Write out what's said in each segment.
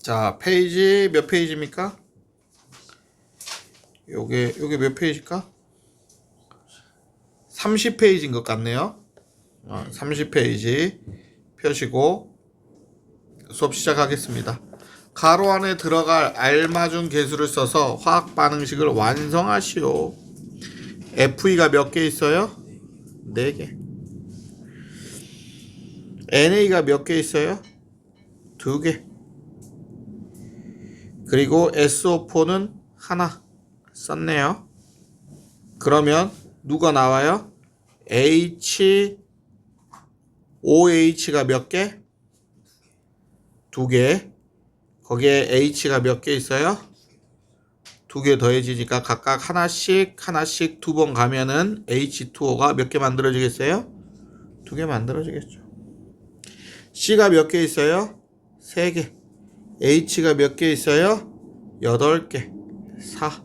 자, 페이지 몇 페이지입니까? 요게 몇 페이지일까? 30페이지인 것 같네요. 30페이지 펴시고 수업 시작하겠습니다. 가로 안에 들어갈 알맞은 개수를 써서 화학 반응식을 완성하시오. FE가 몇 개 있어요? 4개. NA가 몇 개 있어요? 2개. 그리고 SO4는 하나 썼네요. 그러면 누가 나와요? OH가 몇 개? 2개. 거기에 H가 몇 개 있어요? 2개 더해지니까 각각 하나씩 2번 가면은 H2O가 몇 개 만들어지겠어요? 2개 만들어지겠죠. C가 몇 개 있어요? 3개. H가 몇 개 있어요? 8개. 4.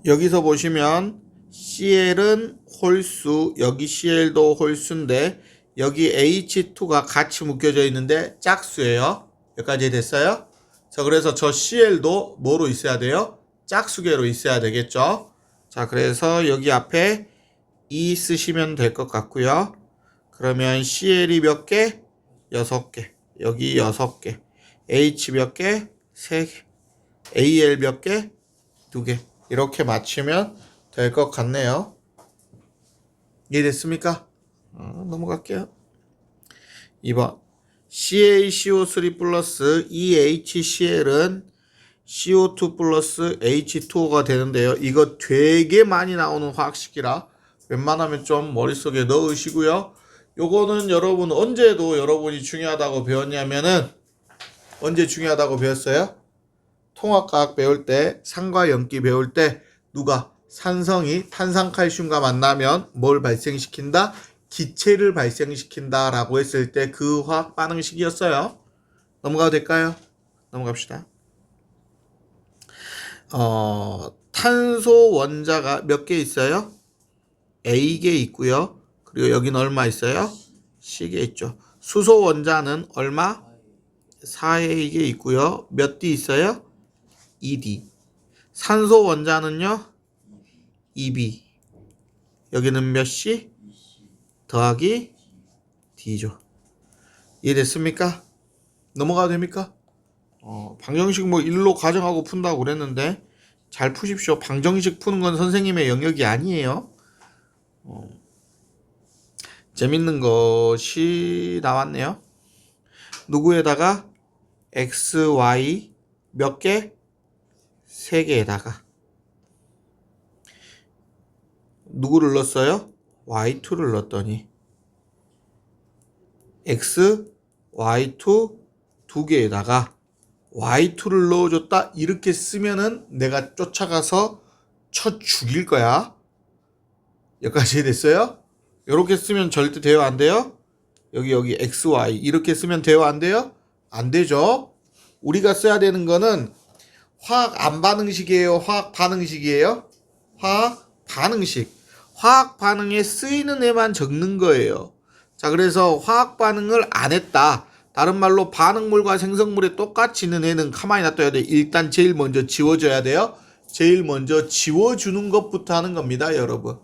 여기서 보시면 CL은 홀수, 여기 CL도 홀수인데 여기 H2가 같이 묶여져 있는데 짝수예요. 여기까지 됐어요? 자, 그래서 저 CL도 뭐로 있어야 돼요? 짝수계로 있어야 되겠죠? 자, 그래서 여기 앞에 2 쓰시면 될 것 같고요. 그러면 CL이 몇 개? 6개. 여기 6개. H 몇 개? 3개. AL 몇 개? 2개. 이렇게 맞추면 될 것 같네요. 이해됐습니까? 넘어갈게요. 2번. CaCO3 플러스 EHCl은 CO2 플러스 H2O가 되는데요. 이거 되게 많이 나오는 화학식이라 웬만하면 좀 머릿속에 넣으시고요. 요거는 여러분 언제도 여러분이 중요하다고 배웠냐면은 언제 중요하다고 배웠어요? 통합과학 배울 때, 산과 염기 배울 때 누가 산성이 탄산칼슘과 만나면 뭘 발생시킨다? 기체를 발생시킨다 라고 했을 때 그 화학 반응식이었어요. 넘어가도 될까요? 넘어갑시다. 탄소 원자가 몇 개 있어요? A개 있고요. 그리고 여기는 얼마 있어요? C개 있죠. 수소 원자는 얼마? 4A개 있고요. 몇 D 있어요? 2D. 산소 원자는요? 2B. 여기는 몇 C? 더하기 D죠. 이해됐습니까? 넘어가도 됩니까? 방정식 뭐 일로 가정하고 푼다고 그랬는데 잘 푸십시오. 방정식 푸는 건 선생님의 영역이 아니에요. 재밌는 것이 나왔네요. 누구에다가 X, Y 몇 개? 3개에다가 누구를 넣었어요? Y2를 넣었더니 X, Y2 2개에다가 Y2를 넣어줬다. 이렇게 쓰면은 내가 쫓아가서 쳐 죽일 거야. 여기까지 됐어요? 이렇게 쓰면 절대 대화 안 돼요? 여기 X, Y 이렇게 쓰면 대화 안 돼요? 안 되죠. 우리가 써야 되는 거는 화학 안 반응식이에요? 화학 반응식이에요? 화학 반응식. 화학 반응에 쓰이는 애만 적는 거예요. 자, 그래서 화학 반응을 안 했다. 다른 말로 반응물과 생성물에 똑같이 있는 애는 가만히 놔둬야 돼. 일단 제일 먼저 지워줘야 돼요. 제일 먼저 지워주는 것부터 하는 겁니다, 여러분.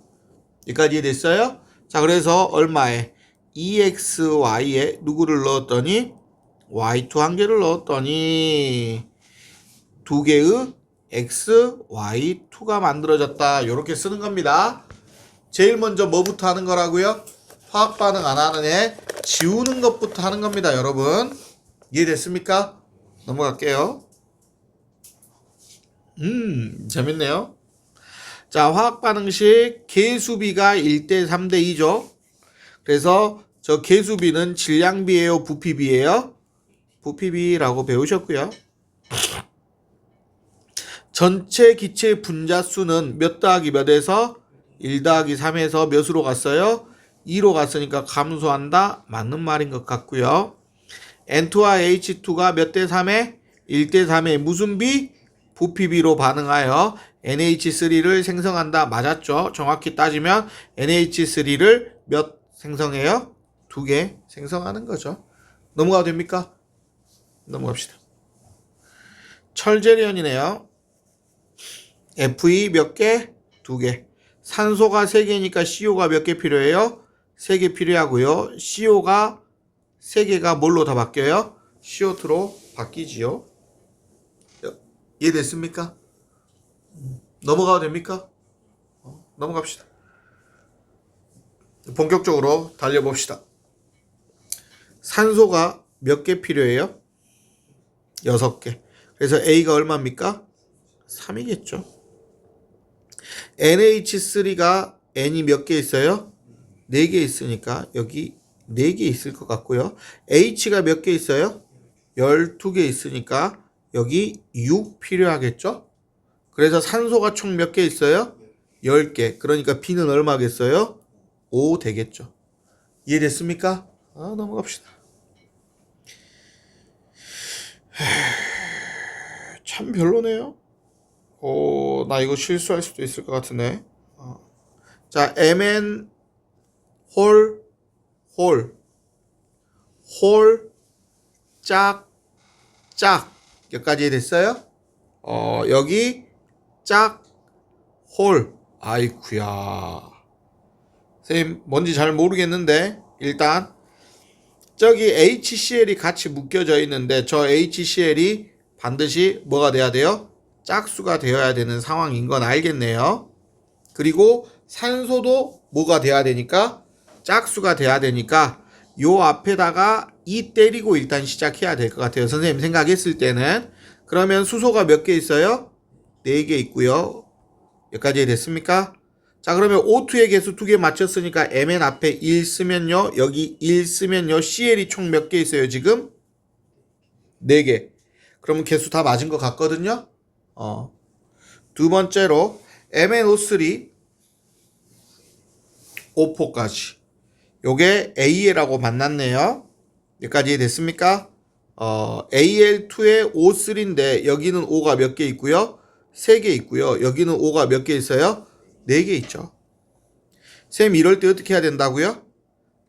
여기까지 됐어요? 자, 그래서 얼마에? EXY에 누구를 넣었더니 Y2 한 개를 넣었더니 2개의 XY2가 만들어졌다. 이렇게 쓰는 겁니다. 제일 먼저 뭐부터 하는 거라고요? 화학 반응 안 하는 애 지우는 것부터 하는 겁니다, 여러분. 이해됐습니까? 넘어갈게요. 재밌네요. 자, 화학 반응식 개수비가 1대 3대 2죠. 그래서 저 개수비는 질량비예요, 부피비예요? 부피비라고 배우셨고요. 전체 기체 분자수는 몇 더하기 몇에서 1 더하기 3에서 몇으로 갔어요? 2로 갔으니까 감소한다. 맞는 말인 것 같고요. N2와 H2가 몇 대 3에? 1대 3에 무슨 비? 부피비로 반응하여 NH3를 생성한다. 맞았죠? 정확히 따지면 NH3를 몇 생성해요? 2개 생성하는 거죠. 넘어가도 됩니까? 넘어갑시다. 철제련이네요. Fe 몇 개? 2개. 산소가 3개니까 CO가 몇 개 필요해요? 3개 필요하고요. CO가 3개가 뭘로 다 바뀌어요? CO2로 바뀌지요. 이해됐습니까? 넘어가도 됩니까? 넘어갑시다. 본격적으로 달려봅시다. 산소가 몇 개 필요해요? 6개. 그래서 A가 얼마입니까? 3이겠죠. NH3가 N이 몇 개 있어요? 4개 있으니까 여기 4개 있을 것 같고요. H가 몇 개 있어요? 12개 있으니까 여기 6 필요하겠죠? 그래서 산소가 총 몇 개 있어요? 10개. 그러니까 B는 얼마겠어요? 5 되겠죠. 이해됐습니까? 넘어갑시다. 참 별로네요. 나 이거 실수할 수도 있을 것 같은데. 자, Mn 홀 짝 여기까지 됐어요? 여기 짝 홀. 아이쿠야. 선생님 뭔지 잘 모르겠는데 일단 저기 HCl이 같이 묶여져 있는데 저 HCl이 반드시 뭐가 돼야 돼요? 짝수가 되어야 되는 상황인 건 알겠네요. 그리고 산소도 뭐가 돼야 되니까 짝수가 돼야 되니까 요 앞에다가 2 때리고 일단 시작해야 될 것 같아요. 선생님 생각했을 때는. 그러면 수소가 몇 개 있어요? 4개 있고요. 여기까지 됐습니까? 자, 그러면 O2의 개수 2개 맞췄으니까 Mn 앞에 1 쓰면요. 여기 1 쓰면요. Cl이 총 몇 개 있어요, 지금? 4개. 그러면 개수 다 맞은 것 같거든요? 두 번째로 MnO3 O4까지. 요게 AL하고 만났네요. 여기까지 됐습니까? AL2에 O3인데 여기는 O가 몇 개 있고요? 3개 있고요. 여기는 O가 몇 개 있어요? 4개 있죠. 쌤 이럴 때 어떻게 해야 된다고요?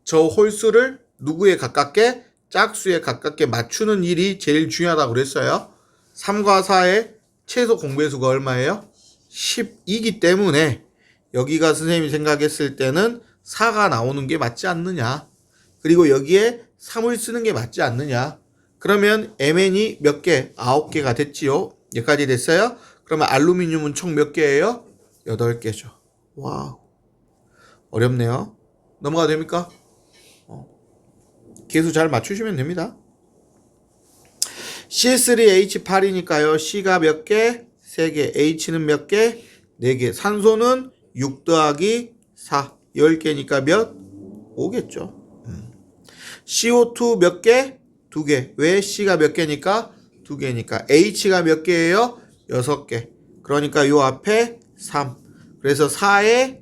저 홀수를 누구에 가깝게? 짝수에 가깝게 맞추는 일이 제일 중요하다고 그랬어요. 3과 4의 최소 공배수가 얼마예요? 10이기 때문에 여기가 선생님이 생각했을 때는 4가 나오는 게 맞지 않느냐. 그리고 여기에 3을 쓰는 게 맞지 않느냐. 그러면 Mn이 몇 개? 9개가 됐지요. 여기까지 됐어요? 그러면 알루미늄은 총 몇 개예요? 8개죠. 와우. 어렵네요. 넘어가도 됩니까? 개수 잘 맞추시면 됩니다. C3H8이니까요. C가 몇 개? 3개. H는 몇 개? 4개. 산소는 6 더하기 4. 10개니까 몇? 5겠죠. CO2 몇 개? 2개. 왜? C가 몇 개니까? 2개니까. H가 몇 개예요? 6개. 그러니까 요 앞에 3. 그래서 4에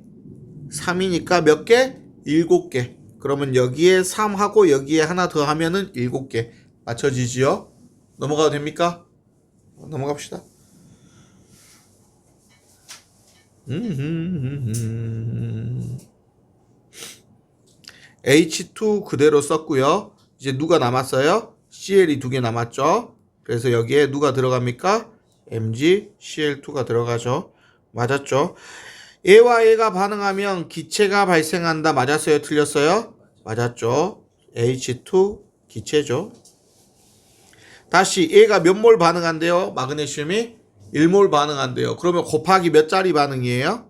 3이니까 몇 개? 7개. 그러면 여기에 3하고 여기에 하나 더 하면은 7개. 맞춰지지요? 넘어가도 됩니까? 넘어갑시다. H2 그대로 썼고요. 이제 누가 남았어요? Cl이 2개 남았죠. 그래서 여기에 누가 들어갑니까? MgCl2가 들어가죠. 맞았죠. 얘와 얘가 반응하면 기체가 발생한다. 맞았어요? 틀렸어요? 맞았죠. H2 기체죠. 다시 얘가 몇 몰 반응한대요? 마그네슘이 1몰 반응한대요. 그러면 곱하기 몇 짜리 반응이에요?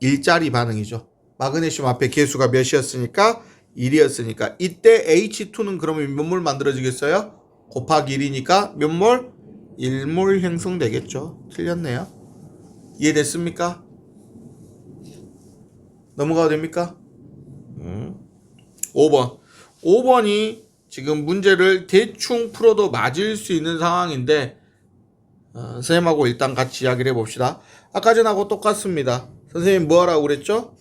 1짜리 반응이죠. 마그네슘 앞에 개수가 몇이었으니까? 1이었으니까 이때 H2는 그러면 몇 몰 만들어지겠어요? 곱하기 1이니까 몇 몰? 1몰 형성되겠죠. 틀렸네요. 이해됐습니까? 넘어가도 됩니까? 5번. 5번이 지금 문제를 대충 풀어도 맞을 수 있는 상황인데 선생님하고 일단 같이 이야기를 해봅시다. 아까 전하고 똑같습니다. 선생님 뭐 하라고 그랬죠?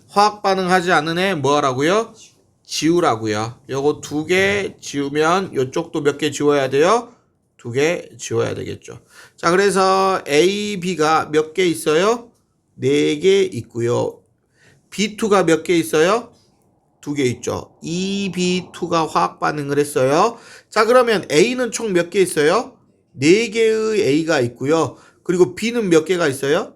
화학 반응하지 않는 애 뭐 하라고요? 지우라고요. 요거 2개 지우면 요쪽도 몇 개 지워야 돼요? 2개 지워야 되겠죠. 자, 그래서 A, B가 몇 개 있어요? 4개 있고요. B2가 몇 개 있어요? 두 개 있죠. 2B2가 화학 반응을 했어요. 자, 그러면 A는 총 몇 개 있어요? 4개의 A가 있고요. 그리고 B는 몇 개가 있어요?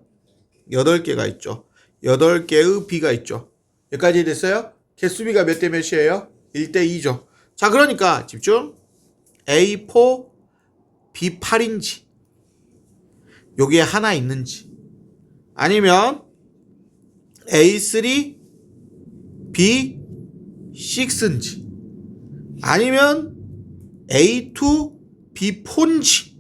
8개가 있죠. 8개의 B가 있죠. 여기까지 됐어요? 개수비가 몇 대 몇이에요? 1대 2죠. 자, 그러니까 집중. A4, B8인지 요게 하나 있는지 아니면 A3, B6인지 아니면 A2, B4인지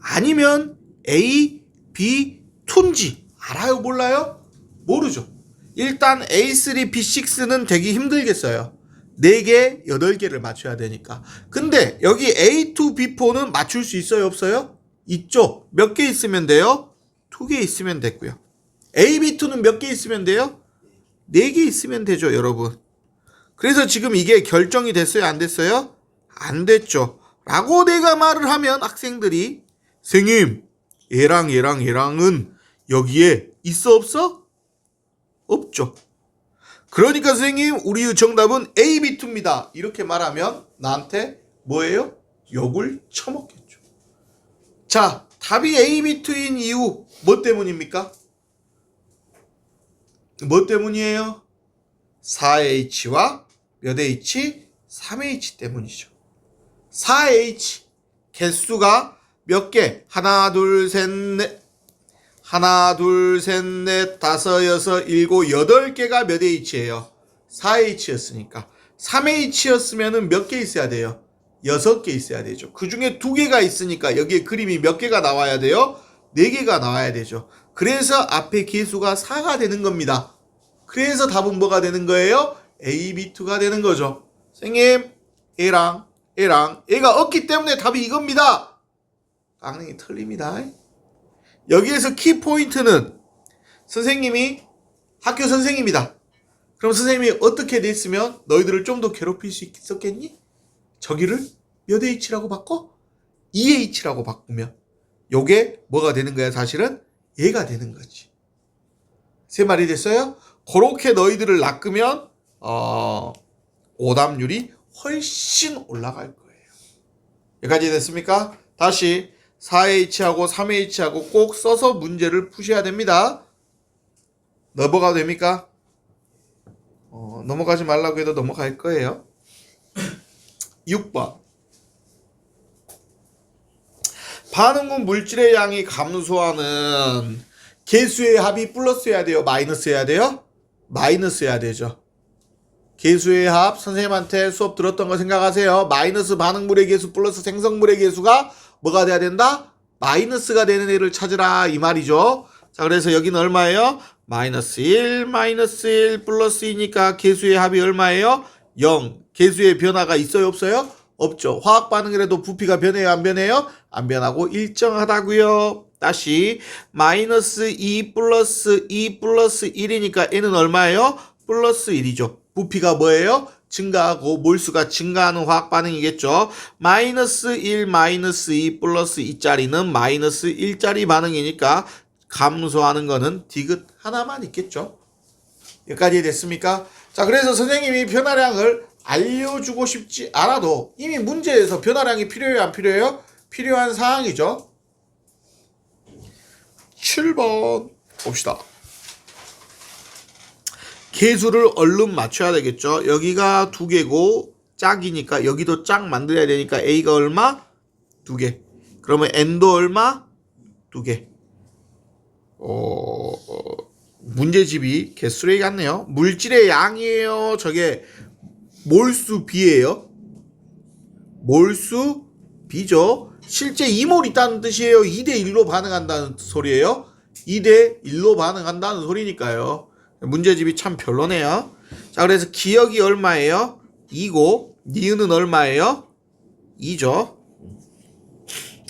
아니면 A, B2인지 알아요? 몰라요? 모르죠. 일단 A3, B6는 되기 힘들겠어요. 4개, 8개를 맞춰야 되니까. 근데 여기 A2, B4는 맞출 수 있어요? 없어요? 있죠. 몇 개 있으면 돼요? 2개 있으면 됐고요. A, B2는 몇 개 있으면 돼요? 4개 있으면 되죠, 여러분. 그래서 지금 이게 결정이 됐어요? 안 됐어요? 안 됐죠. 라고 내가 말을 하면 학생들이 선생님, 얘랑은 여기에 있어 없어? 없죠. 그러니까 선생님 우리의 정답은 A, B2입니다. 이렇게 말하면 나한테 뭐예요? 욕을 쳐먹겠죠. 자, 답이 A, B2인 이유 뭐 때문입니까? 뭐 때문이에요? 4H와 몇 H? 3H 때문이죠. 4H 개수가 몇 개? 하나, 둘, 셋, 넷. 하나, 둘, 셋, 넷, 다섯, 여섯, 일곱, 8개가 몇 H예요? 4H였으니까. 3H였으면 몇 개 있어야 돼요? 6개 있어야 되죠. 그 중에 2개가 있으니까 여기에 그림이 몇 개가 나와야 돼요? 4개가 나와야 되죠. 그래서 앞에 개수가 4가 되는 겁니다. 그래서 답은 뭐가 되는 거예요? A, B2가 되는 거죠. 선생님, 얘랑 얘가 없기 때문에 답이 이겁니다. 강릉이 틀립니다. 여기에서 키포인트는 선생님이 학교 선생님이다. 그럼 선생님이 어떻게 됐으면 너희들을 좀 더 괴롭힐 수 있었겠니? 저기를 몇 H라고 바꿔? 2H라고 바꾸면 요게 뭐가 되는 거야? 사실은 얘가 되는 거지. 세 말이 됐어요? 그렇게 너희들을 낚으면 오답률이 훨씬 올라갈 거예요. 여기까지 됐습니까? 다시 4H하고 3H하고 꼭 써서 문제를 푸셔야 됩니다. 넘어가도 됩니까? 넘어가지 말라고 해도 넘어갈 거예요. 6번. 반응군 물질의 양이 감소하는 개수의 합이 플러스여야 돼요? 마이너스여야 돼요? 마이너스여야 되죠. 개수의 합 선생님한테 수업 들었던 거 생각하세요. 마이너스 반응물의 개수 플러스 생성물의 개수가 뭐가 돼야 된다? 마이너스가 되는 애를 찾으라 이 말이죠. 자, 그래서 여기는 얼마예요? 마이너스 1 플러스 2니까 개수의 합이 얼마예요? 0. 개수의 변화가 있어요 없어요? 없죠. 화학 반응이라도 부피가 변해요 안 변해요? 안 변하고 일정하다고요. 다시 마이너스 2 플러스 1이니까 n은 얼마예요? 플러스 1이죠. 부피가 뭐예요? 증가하고 몰수가 증가하는 화학 반응이겠죠. 마이너스 1 마이너스 2 플러스 2짜리는 마이너스 1짜리 반응이니까 감소하는 거는 디귿 하나만 있겠죠. 여기까지 됐습니까? 자, 그래서 선생님이 변화량을 알려주고 싶지 않아도 이미 문제에서 변화량이 필요해요 안 필요해요? 필요한 사항이죠. 7번 봅시다. 개수를 얼른 맞춰야 되겠죠. 여기가 2개고 짝이니까 여기도 짝 만들어야 되니까 A가 얼마? 2개. 그러면 N도 얼마? 2개. 문제집이 개수레이 같네요. 물질의 양이에요. 저게 몰수 B예요. 몰수 B죠. 실제 2몰 있다는 뜻이에요. 2대1로 반응한다는 소리예요. 2대1로 반응한다는 소리니까요. 문제집이 참 별로네요. 자, 그래서 기억이 얼마예요? 2고 니은은 얼마예요? 2죠.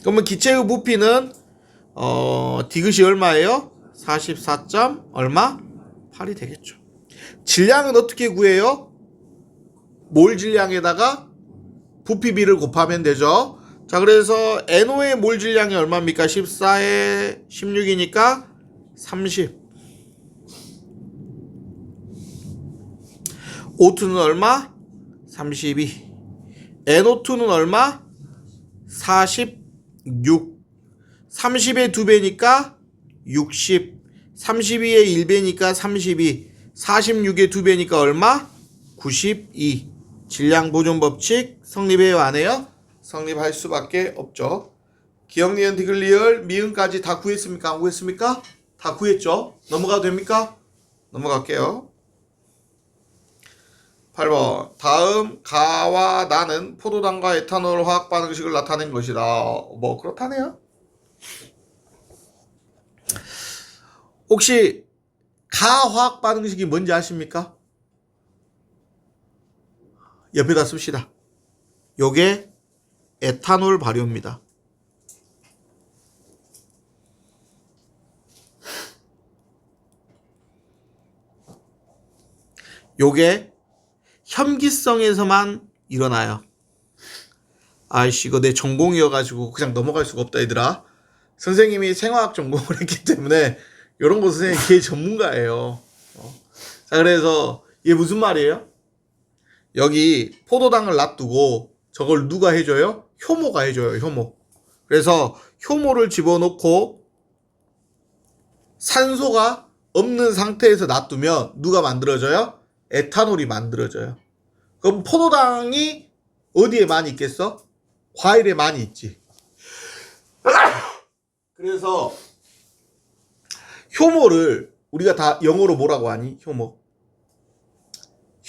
그러면 기체의 부피는 디귿이 얼마예요? 44. 얼마? 8이 되겠죠. 질량은 어떻게 구해요? 몰 질량에다가 부피비를 곱하면 되죠. 자, 그래서 NO의 몰 질량이 얼마입니까? 14에 16이니까 30. O2는 얼마? 32. NO2는 얼마? 46. 30의 2배니까 60. 32의 1배니까 32. 46의 2배니까 얼마? 92. 질량 보존 법칙 성립해요, 안 해요? 성립할 수밖에 없죠. 기억, 니은, 디귿, 리을, 미음까지 다 구했습니까? 안 구했습니까? 다 구했죠? 넘어가도 됩니까? 넘어갈게요. 8번. 다음 가와 나는 포도당과 에탄올 화학 반응식을 나타낸 것이다. 뭐 그렇다네요. 혹시 가 화학 반응식이 뭔지 아십니까? 옆에다 씁시다. 요게 에탄올 발효입니다. 요게 혐기성에서만 일어나요. 아이씨, 이거 내 전공이어가지고 그냥 넘어갈 수가 없다, 얘들아. 선생님이 생화학 전공을 했기 때문에 이런 거 선생님 개 전문가예요. 자, 그래서 이게 무슨 말이에요? 여기 포도당을 놔두고 저걸 누가 해줘요? 효모가 해줘요, 효모. 그래서 효모를 집어넣고 산소가 없는 상태에서 놔두면 누가 만들어져요? 에탄올이 만들어져요. 그럼 포도당이 어디에 많이 있겠어? 과일에 많이 있지. 그래서 효모를 우리가 다 영어로 뭐라고 하니?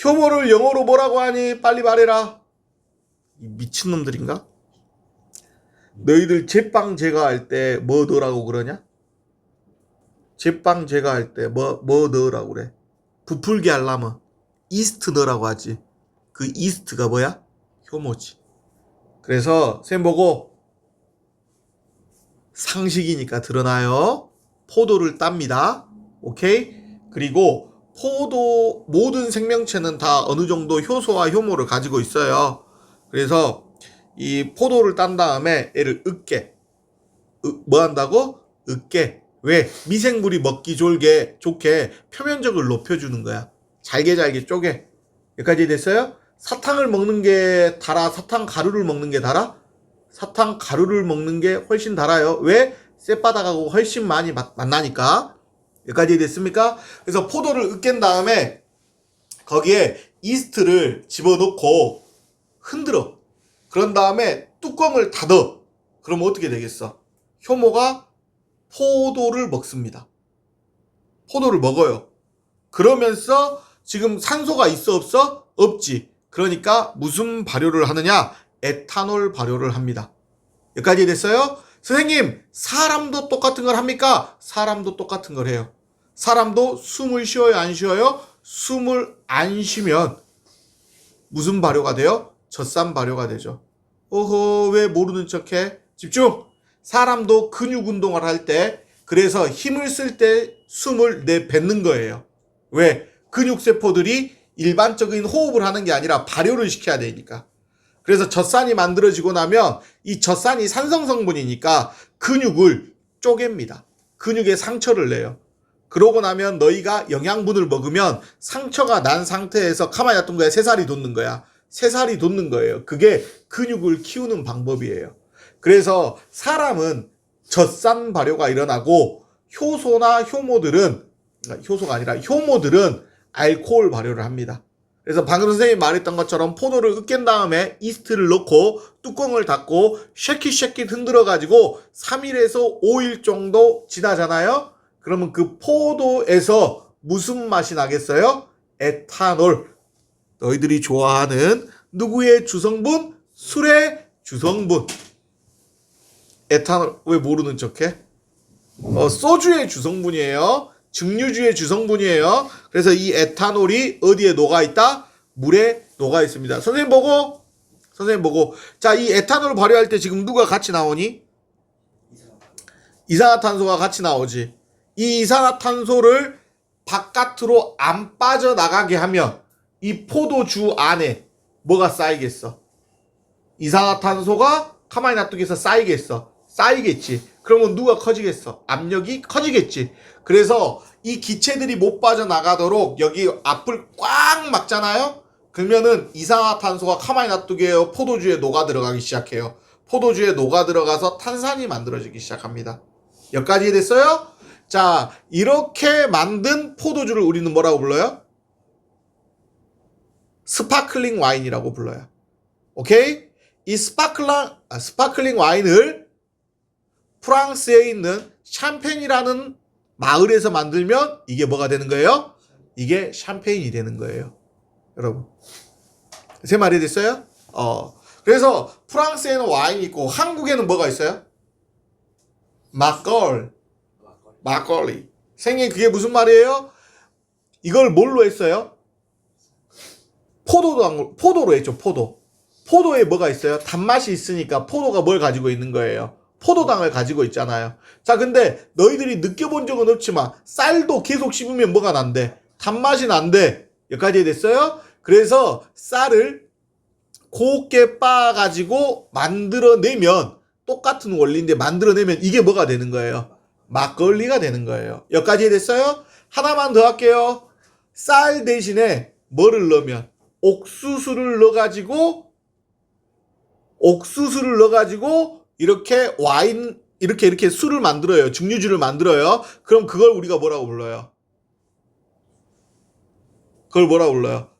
효모를 영어로 뭐라고 하니? 빨리 말해라. 이 미친놈들인가? 너희들 제빵 제과할 때 뭐 넣으라고 그러냐? 제빵 제과할 때 뭐 넣으라고 그래? 부풀게 하려면 이스트 넣으라고 하지. 그 이스트가 뭐야? 효모지. 그래서 선생님 보고 상식이니까 드러나요. 포도를 땁니다. 오케이? 그리고 포도 모든 생명체는 다 어느 정도 효소와 효모를 가지고 있어요. 그래서 이 포도를 딴 다음에 얘를 으깨. 뭐 한다고? 으깨. 왜? 미생물이 먹기 좋게 표면적을 높여주는 거야. 잘게 쪼개. 여기까지 됐어요? 사탕을 먹는 게 달아? 사탕 가루를 먹는 게 달아? 사탕 가루를 먹는 게 훨씬 달아요. 왜? 쌔바닥하고 훨씬 많이 만나니까. 여기까지 됐습니까? 그래서 포도를 으깬 다음에 거기에 이스트를 집어넣고 흔들어. 그런 다음에 뚜껑을 닫어. 그럼 어떻게 되겠어? 효모가 포도를 먹습니다. 포도를 먹어요. 그러면서 지금 산소가 있어 없어? 없지. 그러니까 무슨 발효를 하느냐? 에탄올 발효를 합니다. 여기까지 됐어요? 선생님, 사람도 똑같은 걸 합니까? 사람도 똑같은 걸 해요. 사람도 숨을 쉬어요, 안 쉬어요? 숨을 안 쉬면 무슨 발효가 돼요? 젖산 발효가 되죠. 어허, 왜 모르는 척해? 집중! 사람도 근육 운동을 할 때, 그래서 힘을 쓸 때 숨을 내뱉는 거예요. 왜? 근육세포들이 일반적인 호흡을 하는 게 아니라 발효를 시켜야 되니까. 그래서 젖산이 만들어지고 나면 이 젖산이 산성 성분이니까 근육을 쪼갭니다. 근육에 상처를 내요. 그러고 나면 너희가 영양분을 먹으면 상처가 난 상태에서 가만히 놔둔 거야. 새살이 돋는 거야. 새살이 돋는 거예요. 그게 근육을 키우는 방법이에요. 그래서 사람은 젖산 발효가 일어나고 효소나 효모들은 알코올 발효를 합니다. 그래서 방금 선생님이 말했던 것처럼 포도를 으깬 다음에 이스트를 넣고 뚜껑을 닫고 쉐킷 흔들어 가지고 3일에서 5일 정도 지나잖아요. 그러면 그 포도에서 무슨 맛이 나겠어요? 에탄올. 너희들이 좋아하는 누구의 주성분? 술의 주성분. 에탄올. 왜 모르는 척해? 소주의 주성분이에요. 증류주의 주성분이에요. 그래서 이 에탄올이 어디에 녹아있다? 물에 녹아있습니다. 선생님 보고. 자, 이 에탄올 발효할 때 지금 누가 같이 나오니? 이산화탄소가 같이 나오지. 이 이산화탄소를 바깥으로 안 빠져나가게 하면 이 포도주 안에 뭐가 쌓이겠어? 이산화탄소가 가만히 놔두기 위해서 쌓이겠지. 그러면 누가 커지겠어? 압력이 커지겠지. 그래서 이 기체들이 못 빠져나가도록 여기 앞을 꽉 막잖아요. 그러면은 이산화탄소가 가만히 놔두게요. 포도주에 녹아 들어가기 시작해요. 포도주에 녹아 들어가서 탄산이 만들어지기 시작합니다. 여기까지 됐어요? 자, 이렇게 만든 포도주를 우리는 뭐라고 불러요? 스파클링 와인이라고 불러요. 오케이? 이 스파클링 와인을 프랑스에 있는 샴페인이라는 마을에서 만들면 이게 뭐가 되는 거예요? 이게 샴페인이 되는 거예요. 여러분. 제 말이 됐어요? 그래서 프랑스에는 와인이 있고 한국에는 뭐가 있어요? 막걸리. 생긴 그게 무슨 말이에요? 이걸 뭘로 했어요? 포도로 했죠. 포도에 뭐가 있어요? 단맛이 있으니까 포도가 뭘 가지고 있는 거예요? 포도당을 가지고 있잖아요. 자, 근데 너희들이 느껴본 적은 없지만 쌀도 계속 씹으면 뭐가 난대? 단맛이 난대. 여기까지 됐어요? 그래서 쌀을 곱게 빻아가지고 만들어내면 똑같은 원리인데 만들어내면 이게 뭐가 되는 거예요? 막걸리가 되는 거예요. 여기까지 됐어요? 하나만 더 할게요. 쌀 대신에 뭐를 넣으면? 옥수수를 넣어가지고 이렇게 와인 이렇게 술을 만들어요. 증류주를 만들어요. 그럼 그걸 우리가 뭐라고 불러요?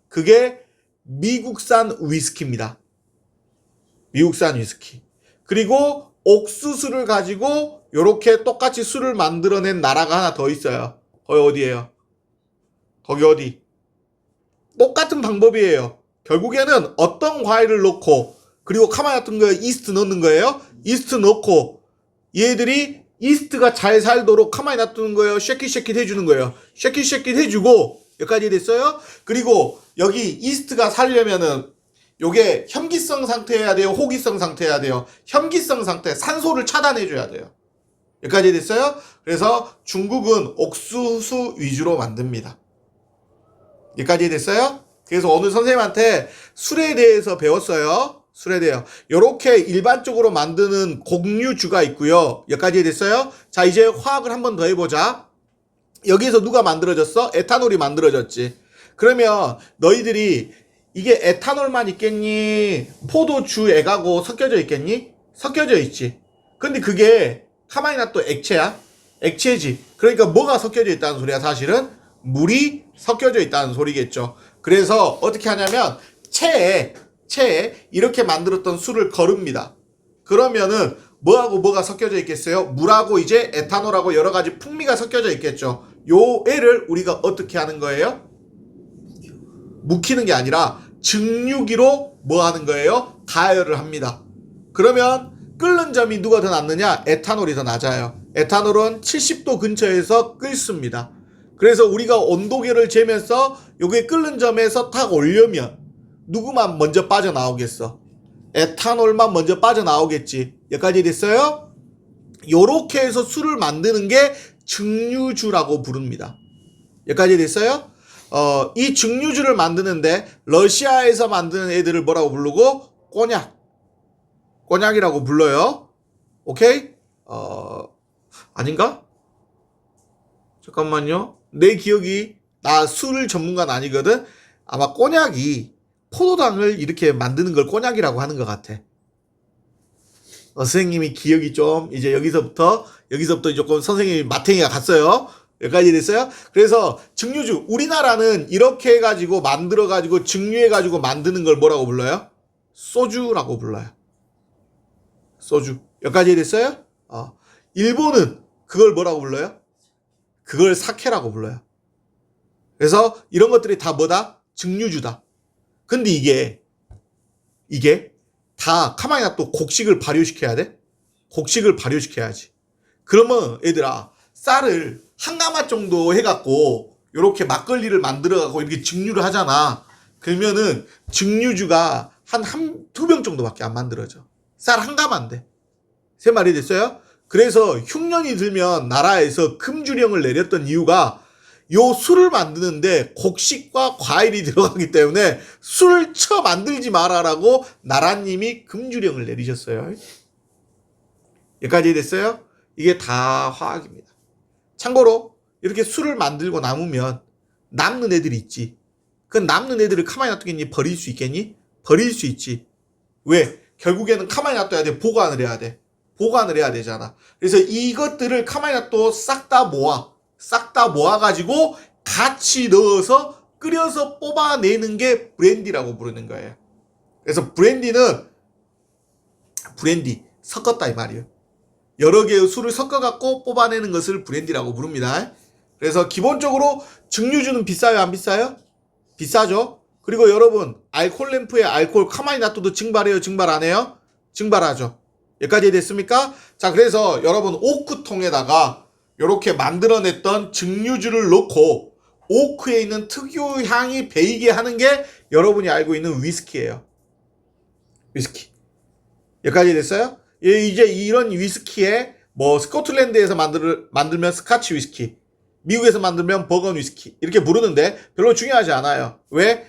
그게 미국산 위스키입니다. 미국산 위스키. 그리고 옥수수를 가지고 이렇게 똑같이 술을 만들어낸 나라가 하나 더 있어요. 거기 어디예요? 거기 어디? 똑같은 방법이에요. 결국에는 어떤 과일을 넣고 그리고 가만히 놔둔 거에 이스트 넣는 거예요. 이스트 넣고 얘들이 이스트가 잘 살도록 가만히 놔두는 거예요. 쉐킷 해주는 거예요. 쉐킷 해주고 여기까지 됐어요. 그리고 여기 이스트가 살려면은 요게 현기성 상태여야 돼요. 호기성 상태여야 돼요. 현기성 상태, 산소를 차단해줘야 돼요. 여기까지 됐어요. 그래서 중국은 옥수수 위주로 만듭니다. 여기까지 됐어요. 그래서 오늘 선생님한테 술에 대해서 배웠어요. 술에 대해서 요렇게 일반적으로 만드는 곡류주가 있고요. 여기까지 됐어요. 자, 이제 화학을 한 번 더 해보자. 여기서 누가 만들어졌어? 에탄올이 만들어졌지. 그러면 너희들이 이게 에탄올만 있겠니? 포도주 액하고 섞여져 있겠니? 섞여져 있지. 근데 그게 가만히 놔둬 액체야? 액체지. 그러니까 뭐가 섞여져 있다는 소리야? 사실은 물이 섞여져 있다는 소리겠죠. 그래서 어떻게 하냐면 체에 이렇게 만들었던 술을 거릅니다. 그러면은 뭐하고 뭐가 섞여져 있겠어요? 물하고 이제 에탄올하고 여러 가지 풍미가 섞여져 있겠죠. 요 애를 우리가 어떻게 하는 거예요? 묵히는 게 아니라 증류기로 뭐 하는 거예요? 가열을 합니다. 그러면 끓는 점이 누가 더 낫느냐? 에탄올이 더 낮아요. 에탄올은 70도 근처에서 끓습니다. 그래서 우리가 온도계를 재면서 요게 끓는 점에서 탁 올려면 누구만 먼저 빠져나오겠어? 에탄올만 먼저 빠져나오겠지. 여기까지 됐어요? 요렇게 해서 술을 만드는 게 증류주라고 부릅니다. 여기까지 됐어요? 이 증류주를 만드는데 러시아에서 만드는 애들을 뭐라고 부르고? 꼬냑이라고 불러요. 오케이? 아닌가? 잠깐만요. 내 기억이 나 술 전문가는 아니거든. 아마 꼬냑이 포도당을 이렇게 만드는 걸 꼬냑이라고 하는 것 같아. 선생님이 기억이 좀 이제 여기서부터 조금 선생님이 마탱이가 갔어요. 여기까지 됐어요? 그래서 증류주, 우리나라는 이렇게 해가지고 만들어가지고 증류해가지고 만드는 걸 뭐라고 불러요? 소주라고 불러요. 소주. 여기까지 됐어요? 일본은 그걸 뭐라고 불러요? 그걸 사케라고 불러요. 그래서 이런 것들이 다 뭐다? 증류주다. 근데 이게 다 가만히 놔둬 곡식을 발효시켜야 돼? 곡식을 발효시켜야지. 그러면 얘들아, 쌀을 한 가마 정도 해갖고 요렇게 막걸리를 만들어갖고 이렇게 증류를 하잖아. 그러면은 증류주가 두 병 정도밖에 안 만들어져. 쌀 한 가마인데. 세 마리 됐어요? 그래서 흉년이 들면 나라에서 금주령을 내렸던 이유가 요 술을 만드는데 곡식과 과일이 들어가기 때문에 술 쳐 만들지 마라라고 나라님이 금주령을 내리셨어요. 여기까지 됐어요? 이게 다 화학입니다. 참고로 이렇게 술을 만들고 남으면 남는 애들이 있지. 그 남는 애들을 가만히 놔두겠니? 버릴 수 있겠니? 버릴 수 있지. 왜? 결국에는 가만히 놔둬야 돼. 보관을 해야 돼. 보관을 해야 되잖아. 그래서 이것들을 가만히 놔둬 싹 다 모아가지고 같이 넣어서 끓여서 뽑아내는 게 브랜디라고 부르는 거예요. 그래서 브랜디 섞었다 이 말이에요. 여러 개의 술을 섞어갖고 뽑아내는 것을 브랜디라고 부릅니다. 그래서 기본적으로 증류주는 비싸요, 안 비싸요? 비싸죠. 그리고 여러분 알코올 램프에 알코올 가만히 놔둬도 증발해요, 증발 안 해요? 증발하죠. 여기까지 됐습니까? 자, 그래서 여러분 오크통에다가 이렇게 만들어냈던 증류주를 넣고 오크에 있는 특유 향이 배이게 하는 게 여러분이 알고 있는 위스키예요. 위스키. 여기까지 됐어요? 이제 이런 위스키에 뭐 스코틀랜드에서 만들면 스카치 위스키, 미국에서 만들면 버건 위스키 이렇게 부르는데 별로 중요하지 않아요. 왜?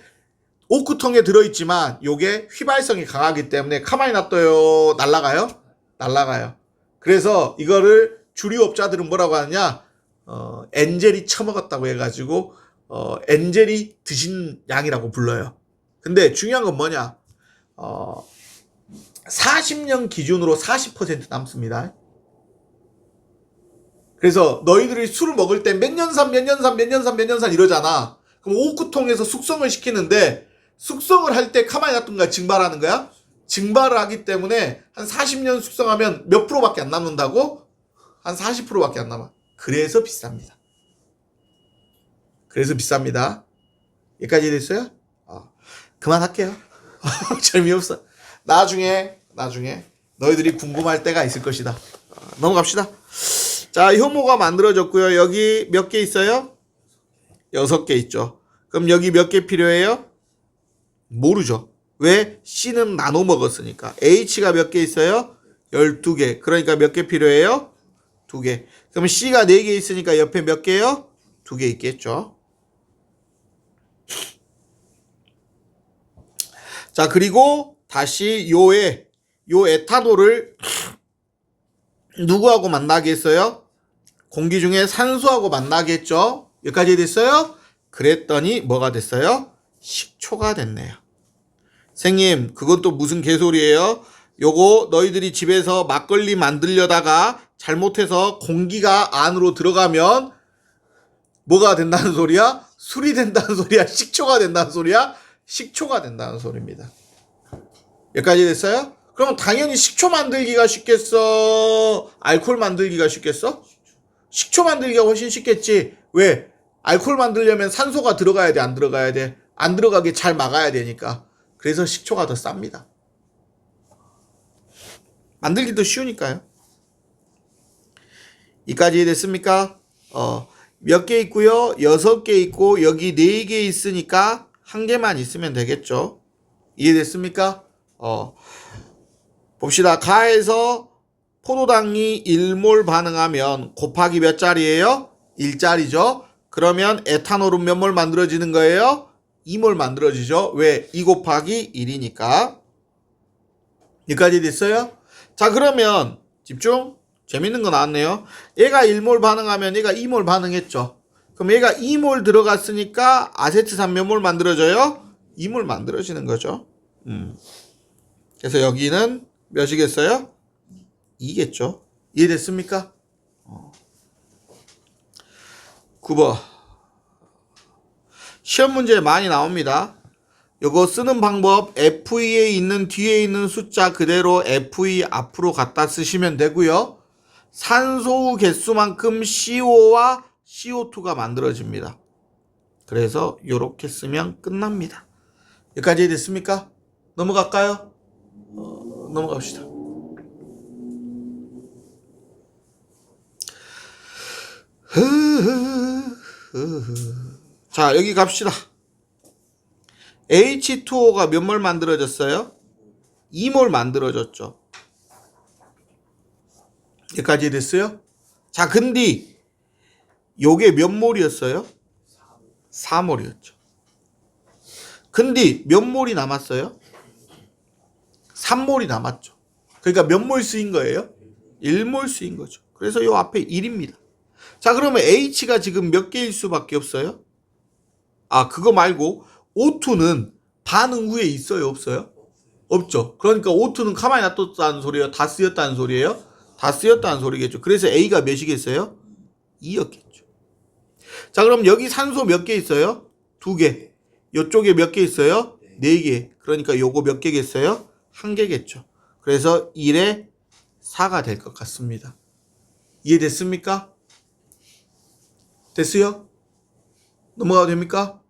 오크통에 들어있지만 요게 휘발성이 강하기 때문에 가만히 놔둬요. 날아가요. 그래서 이거를 주류업자들은 뭐라고 하느냐, 엔젤이 처먹었다고 해가지고 엔젤이 드신 양이라고 불러요. 근데 중요한 건 뭐냐, 40년 기준으로 40% 남습니다. 그래서 너희들이 술을 먹을 때 몇 년산 이러잖아. 그럼 오크통에서 숙성을 시키는데 숙성을 할 때 가만히 놔둔 증발하는 거야? 증발을 하기 때문에 한 40년 숙성하면 몇 프로밖에 안 남는다고? 한 40%밖에 안 남아. 그래서 비쌉니다. 여기까지 됐어요? 그만할게요. 재미없어. 나중에 너희들이 궁금할 때가 있을 것이다. 넘어갑시다. 자, 효모가 만들어졌고요. 여기 몇 개 있어요? 6개 있죠. 그럼 여기 몇 개 필요해요? 모르죠. 왜? C는 나눠 먹었으니까. H가 몇 개 있어요? 12개. 그러니까 몇 개 필요해요? 2개. 그럼 C가 4개 있으니까 옆에 몇 개요? 2개 있겠죠. 자, 그리고 다시 요 에탄올을 누구하고 만나겠어요? 공기 중에 산소하고 만나겠죠. 여기까지 됐어요? 그랬더니 뭐가 됐어요? 식초가 됐네요. 선생님, 그건 또 무슨 개소리예요? 요거 너희들이 집에서 막걸리 만들려다가 잘못해서 공기가 안으로 들어가면 뭐가 된다는 소리야? 술이 된다는 소리야? 식초가 된다는 소리야? 식초가 된다는 소리입니다. 여기까지 됐어요? 그럼 당연히 식초 만들기가 쉽겠어? 알코올 만들기가 쉽겠어? 식초 만들기가 훨씬 쉽겠지. 왜? 알코올 만들려면 산소가 들어가야 돼, 안 들어가야 돼? 안 들어가게 잘 막아야 되니까. 그래서 식초가 더 쌉니다. 만들기도 쉬우니까요. 이까지 됐습니까? 몇 개 있고요. 6개 있고 여기 4개 있으니까 1개만 있으면 되겠죠. 이해됐습니까? 봅시다. 가에서 포도당이 1몰 반응하면 곱하기 몇 자리예요? 1자리죠. 그러면 에탄올은 몇 몰 만들어지는 거예요? 2몰 만들어지죠. 왜? 2 곱하기 1이니까. 여기까지 됐어요? 자, 그러면 집중. 재밌는 거 나왔네요. 얘가 1몰 반응하면 얘가 2몰 반응했죠. 그럼 얘가 2몰 들어갔으니까 아세트산 몇 몰 만들어져요? 2몰 만들어지는 거죠. 그래서 여기는 몇이겠어요? 2겠죠. 이해됐습니까? 9번. 시험 문제 많이 나옵니다. 요거 쓰는 방법, FE에 있는 뒤에 있는 숫자 그대로 FE 앞으로 갖다 쓰시면 되고요. 산소 개수만큼 CO-와 CO2가 만들어집니다. 그래서 요렇게 쓰면 끝납니다. 여기까지 됐습니까? 넘어갈까요? 넘어갑시다. 자, 여기 갑시다. H2O가 몇 몰 만들어졌어요? 2몰 만들어졌죠. 여기까지 됐어요? 자, 근데 요게 몇 몰이었어요? 4몰이었죠. 근데 몇 몰이 남았어요? 3몰이 남았죠. 그러니까 몇 몰 쓰인 거예요? 1몰 쓰인 거죠. 그래서 요 앞에 1입니다. 자, 그러면 H가 지금 몇 개일 수밖에 없어요? 그거 말고 O2는 반응 후에 있어요, 없어요? 없죠. 그러니까 O2는 가만히 놔뒀다는 소리예요? 다 쓰였다는 소리예요? 다 쓰였다는 소리겠죠. 그래서 A가 몇이겠어요? 2였겠죠. 자, 그럼 여기 산소 몇 개 있어요? 2개. 이쪽에 몇 개 있어요? 4개. 그러니까 요거 몇 개겠어요? 1개겠죠. 그래서 1에 4가 될 것 같습니다. 이해됐습니까? 됐어요? 넘어가도 됩니까?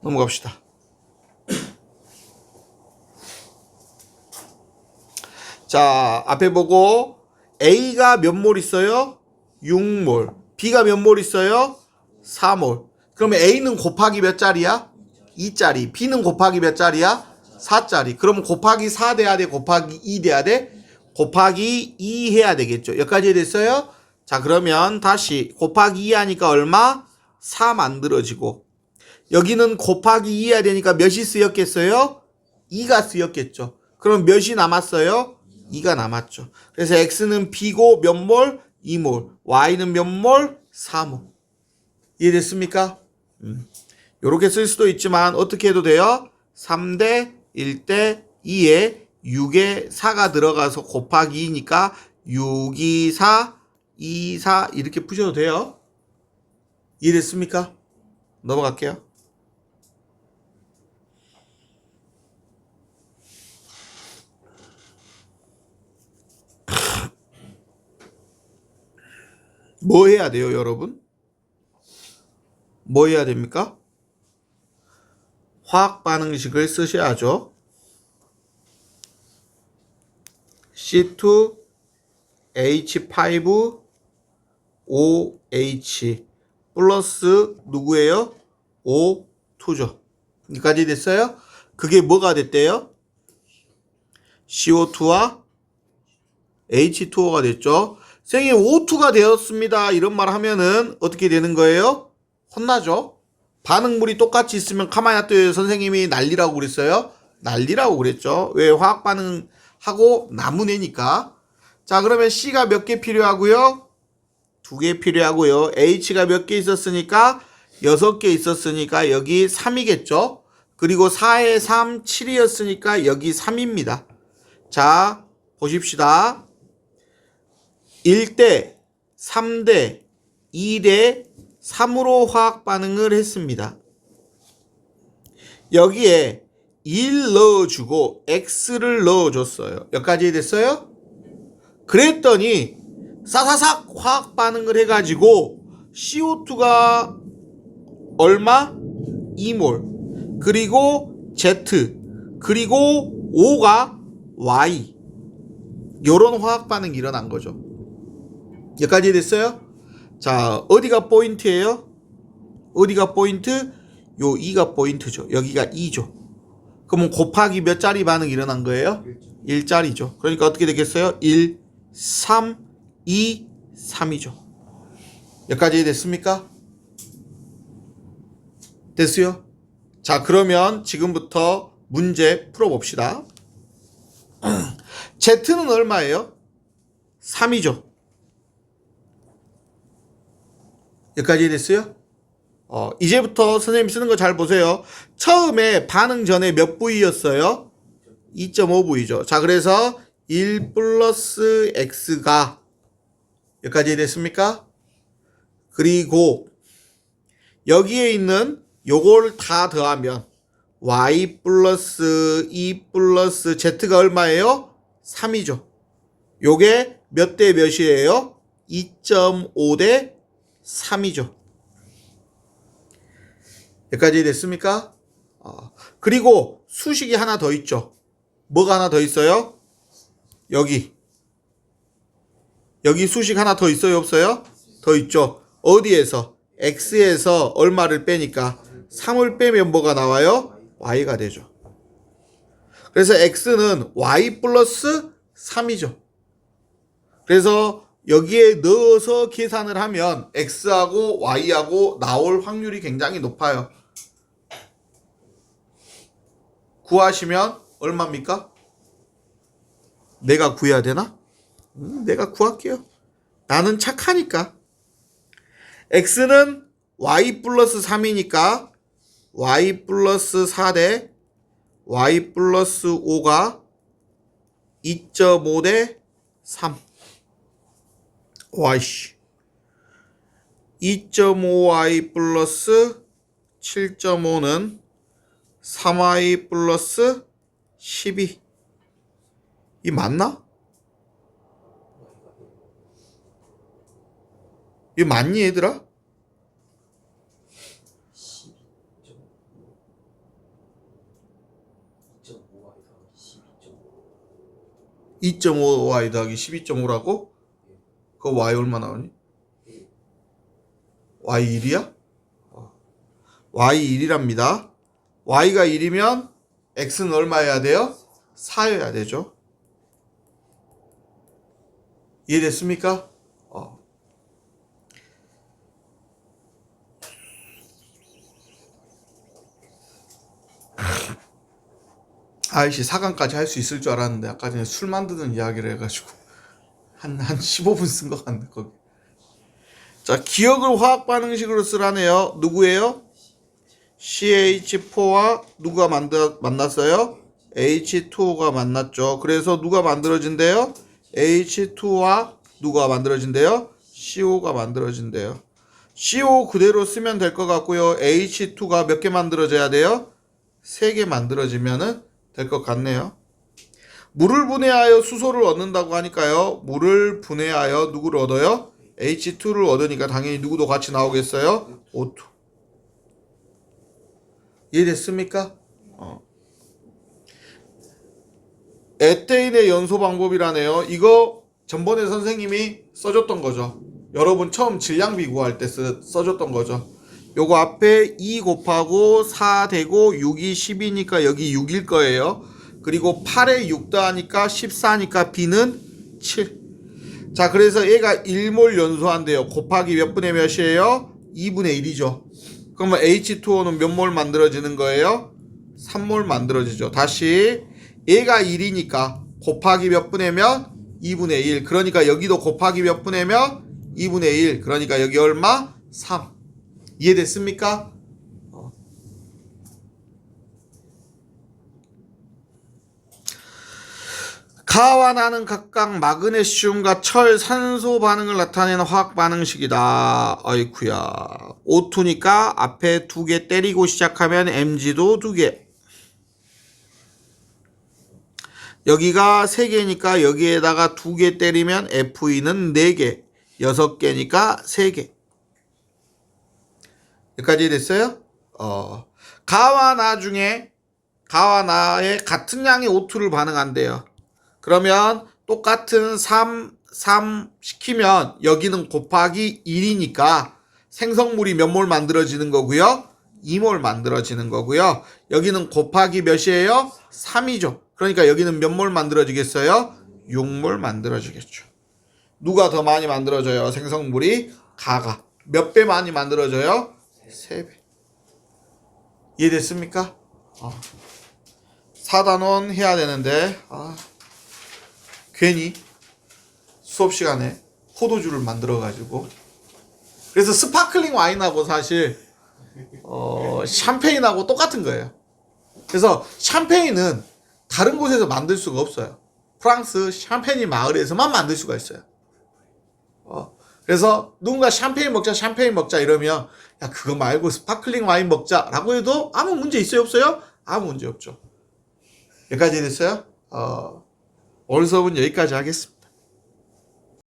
넘어갑시다. 자, 앞에 보고 A가 몇 몰 있어요? 6몰. B가 몇 몰 있어요? 4몰. 그러면 A는 곱하기 몇 짜리야? 2짜리. B는 곱하기 몇 짜리야? 4짜리. 그러면 곱하기 4 돼야 돼? 곱하기 2 돼야 돼? 곱하기 2 해야 되겠죠. 여기까지 됐어요? 자, 그러면 다시 곱하기 2 하니까 얼마? 4 만들어지고, 여기는 곱하기 2 해야 되니까 몇이 쓰였겠어요? 2가 쓰였겠죠. 그럼 몇이 남았어요? 2가 남았죠. 그래서 X는 B고 몇 몰? 2몰. Y는 몇 몰? 4몰. 이해됐습니까? 요렇게 쓸 수도 있지만 어떻게 해도 돼요? 3대 1대 2에 6에 4가 들어가서 곱하기 2니까 6, 2, 4, 2, 4 이렇게 푸셔도 돼요. 이해됐습니까? 넘어갈게요. 뭐 해야 돼요, 여러분? 뭐 해야 됩니까? 화학 반응식을 쓰셔야죠. C2H5OH 플러스 누구예요? O2죠. 여기까지 됐어요? 그게 뭐가 됐대요? CO2와 H2O가 됐죠. 선생님 O2가 되었습니다. 이런 말 하면은 어떻게 되는 거예요? 혼나죠. 반응물이 똑같이 있으면 가만히 놔둬요. 선생님이 난리라고 그랬어요? 난리라고 그랬죠. 왜? 화학 반응하고 나무내니까. 자, 그러면 C가 몇 개 필요하고요? 2개 필요하고요. H가 몇 개 있었으니까 6개 있었으니까 여기 3이겠죠. 그리고 4에 3, 7이었으니까 여기 3입니다. 자, 보십시다. 1대, 3대, 2대 3으로 화학 반응을 했습니다. 여기에 1 넣어주고 X를 넣어줬어요. 여기까지 됐어요? 그랬더니 사사삭 화학 반응을 해가지고 CO2가 얼마? 2몰. 그리고 Z. 그리고 O가 Y. 요런 화학 반응이 일어난 거죠. 여기까지 됐어요? 자, 어디가 포인트예요? 어디가 포인트? 요 2가 포인트죠. 여기가 2죠. 그러면 곱하기 몇 짜리 반응이 일어난 거예요? 1짜리죠. 그러니까 어떻게 되겠어요? 1, 3, 2, 3이죠. 여기까지 됐습니까? 됐어요? 자, 그러면 지금부터 문제 풀어봅시다. Z는 얼마예요? 3이죠. 여기까지 됐어요? 이제부터 선생님 쓰는 거 잘 보세요. 처음에 반응 전에 몇 V였어요? 2.5V죠. 자, 그래서 1 플러스 X가 여기까지 됐습니까? 그리고 여기에 있는 요걸 다 더하면 Y 플러스 2 플러스 Z가 얼마예요? 3이죠. 요게 몇 대 몇이에요? 2.5 대 3이죠. 여기까지 됐습니까? 그리고 수식이 하나 더 있죠. 뭐가 하나 더 있어요? 여기 수식 하나 더 있어요, 없어요? 더 있죠. 어디에서? X에서 얼마를 빼니까 3을 빼면 뭐가 나와요? Y가 되죠. 그래서 X는 Y 플러스 3이죠. 그래서 여기에 넣어서 계산을 하면 X하고 Y하고 나올 확률이 굉장히 높아요. 구하시면 얼마입니까? 내가 구해야 되나? 내가 구할게요. 나는 착하니까. X는 y 플러스 3이니까 y 플러스 4 대 y 플러스 5가 2.5 대 3. 와이씨. 2.5y 플러스 7.5는 3y 플러스 12. 이 맞나? 이 맞니 얘들아? 2.5y 더하기 12.5라고? 그 y 얼마 나오니? y 1이야? y 1이랍니다. y가 1이면 x는 얼마여야 돼요? 4여야 되죠. 이해됐습니까? 아이씨 4강까지 할 수 있을 줄 알았는데 아까 전에 술 만드는 이야기를 해가지고 한 15분 쓴 것 같네 거기. 자, 기억을 화학 반응식으로 쓰라네요. 누구예요? CH4와 누가 만났어요? H2O가 만났죠. 그래서 누가 만들어진대요? H2와 누가 만들어진대요? CO가 만들어진대요. CO 그대로 쓰면 될 것 같고요. H2가 몇 개 만들어져야 돼요? 3개 만들어지면은 될 것 같네요. 물을 분해하여 수소를 얻는다고 하니까요. 물을 분해하여 누구를 얻어요? H2를 얻으니까 당연히 누구도 같이 나오겠어요? O2. 이해됐습니까? 에테인의 연소 방법이라네요. 이거 전번에 선생님이 써줬던 거죠. 여러분 처음 질량비 구할 때 써줬던 거죠. 요거 앞에 2 곱하고 4 되고 6이 10이니까 여기 6일 거예요. 그리고 8에 6 더하니까 14니까 B는 7. 자, 그래서 얘가 1몰 연소한대요. 곱하기 몇 분의 몇이에요? 2분의 1이죠. 그러면 H2O는 몇 몰 만들어지는 거예요? 3몰 만들어지죠. 다시 얘가 1이니까 곱하기 몇 분의 몇? 2분의 1. 그러니까 여기도 곱하기 몇 분의 몇? 2분의 1. 그러니까 여기 얼마? 3. 이해됐습니까? 가와 나는 각각 마그네슘과 철, 산소 반응을 나타내는 화학 반응식이다. 어이쿠야. O2니까 앞에 2개 때리고 시작하면 Mg도 2개. 여기가 3개니까 여기에다가 2개 때리면 FE는 4개. 6개니까 3개. 여기까지 됐어요? 가와 나 중에 가와 나의 같은 양의 O2를 반응한대요. 그러면 똑같은 3 시키면 여기는 곱하기 1이니까 생성물이 몇 몰 만들어지는 거고요? 2몰 만들어지는 거고요. 여기는 곱하기 몇이에요? 3이죠. 그러니까 여기는 몇 몰 만들어지겠어요? 6몰 만들어지겠죠. 누가 더 많이 만들어져요? 생성물이 가가. 몇 배 많이 만들어져요? 3배. 이해됐습니까? 4단원 해야 되는데 괜히 수업 시간에 포도주를 만들어 가지고 그래서 스파클링 와인하고 사실 샴페인하고 똑같은 거예요. 그래서 샴페인은 다른 곳에서 만들 수가 없어요. 프랑스 샴페인 마을에서만 만들 수가 있어요. 그래서 누군가 샴페인 먹자 이러면 야 그거 말고 스파클링 와인 먹자라고 해도 아무 문제 있어요 없어요? 아무 문제 없죠. 여기까지 됐어요? 오늘 수업은 여기까지 하겠습니다.